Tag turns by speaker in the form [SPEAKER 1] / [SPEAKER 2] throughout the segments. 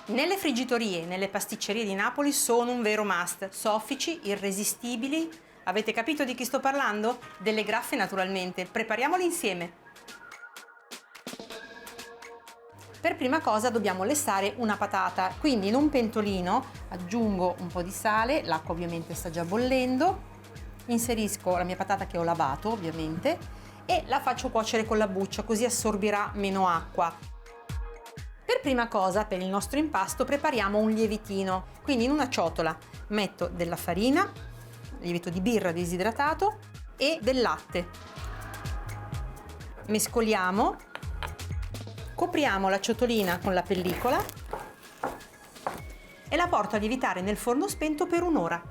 [SPEAKER 1] Nelle friggitorie, nelle pasticcerie di Napoli sono un vero must, soffici, irresistibili. Avete capito di chi sto parlando? Delle graffe naturalmente. Prepariamole insieme. Per prima cosa dobbiamo lessare una patata, quindi in un pentolino aggiungo un po' di sale, l'acqua ovviamente sta già bollendo, inserisco la mia patata che ho lavato ovviamente e la faccio cuocere con la buccia, così assorbirà meno acqua. Per prima cosa, per il nostro impasto, prepariamo un lievitino. Quindi in una ciotola metto della farina, lievito di birra disidratato e del latte. Mescoliamo, copriamo la ciotolina con la pellicola e la porto a lievitare nel forno spento per un'ora.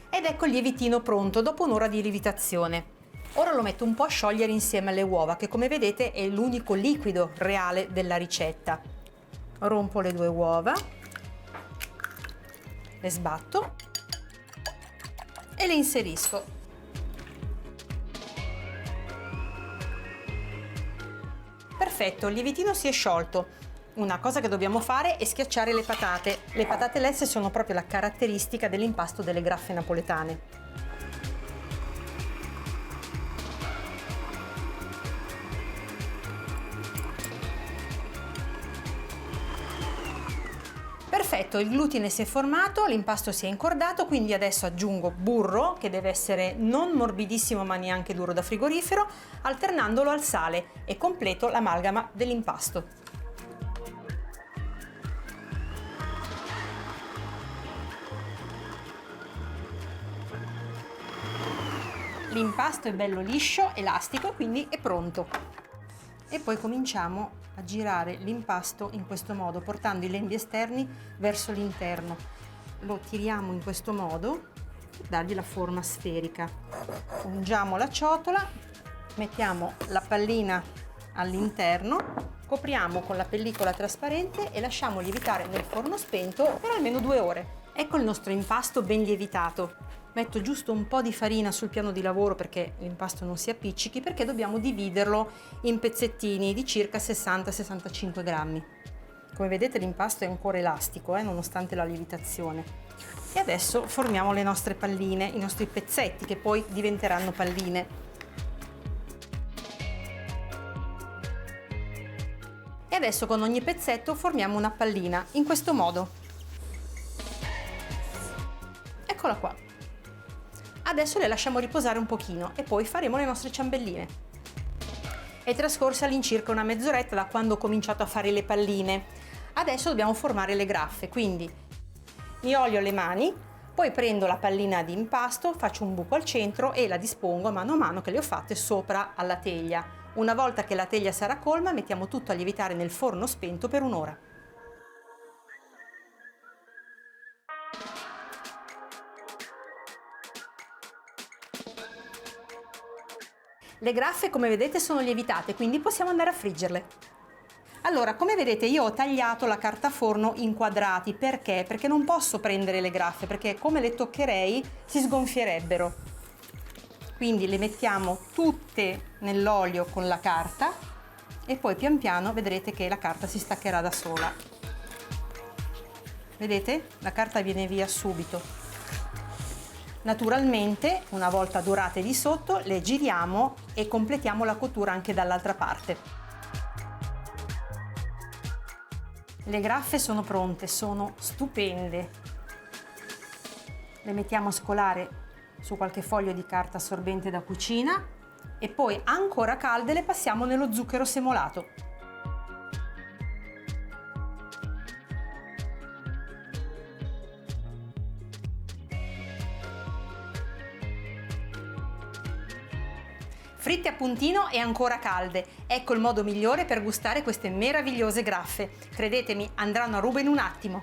[SPEAKER 1] Ed ecco il lievitino pronto dopo un'ora di lievitazione. Ora lo metto un po' a sciogliere insieme alle uova, che come vedete è l'unico liquido reale della ricetta. Rompo le 2 uova, le sbatto e le inserisco. Perfetto, il lievitino si è sciolto. Una cosa che dobbiamo fare è schiacciare le patate. Le patate lesse sono proprio la caratteristica dell'impasto delle graffe napoletane. Perfetto, il glutine si è formato, l'impasto si è incordato, quindi adesso aggiungo burro, che deve essere non morbidissimo ma neanche duro da frigorifero, alternandolo al sale e completo l'amalgama dell'impasto. L'impasto è bello liscio, elastico, quindi è pronto. E poi cominciamo a girare l'impasto in questo modo, portando i lembi esterni verso l'interno. Lo tiriamo in questo modo, dargli la forma sferica. Ungiamo la ciotola, mettiamo la pallina all'interno, copriamo con la pellicola trasparente e lasciamo lievitare nel forno spento per almeno 2 ore. Ecco il nostro impasto ben lievitato. Metto giusto un po' di farina sul piano di lavoro perché l'impasto non si appiccichi, perché dobbiamo dividerlo in pezzettini di circa 60-65 grammi. Come vedete l'impasto è ancora elastico, nonostante la lievitazione. E adesso formiamo le nostre palline, i nostri pezzetti che poi diventeranno palline. E adesso con ogni pezzetto formiamo una pallina, in questo modo. Eccola qua. Adesso le lasciamo riposare un pochino e poi faremo le nostre ciambelline. È trascorsa all'incirca una mezz'oretta da quando ho cominciato a fare le palline. Adesso dobbiamo formare le graffe, quindi mi olio le mani, poi prendo la pallina di impasto, faccio un buco al centro e la dispongo a mano che le ho fatte sopra alla teglia. Una volta che la teglia sarà colma, mettiamo tutto a lievitare nel forno spento per un'ora. Le graffe, come vedete, sono lievitate, quindi possiamo andare a friggerle. Allora, come vedete io ho tagliato la carta forno in quadrati. Perché? Perché non posso prendere le graffe, perché come le toccherei si sgonfierebbero. Quindi le mettiamo tutte nell'olio con la carta e poi pian piano vedrete che la carta si staccherà da sola. Vedete? La carta viene via subito. Naturalmente, una volta dorate di sotto, le giriamo e completiamo la cottura anche dall'altra parte. Le graffe sono pronte, sono stupende. Le mettiamo a scolare su qualche foglio di carta assorbente da cucina e poi, ancora calde, le passiamo nello zucchero semolato. Fritte a puntino e ancora calde. Ecco il modo migliore per gustare queste meravigliose graffe. Credetemi, andranno a ruba in un attimo.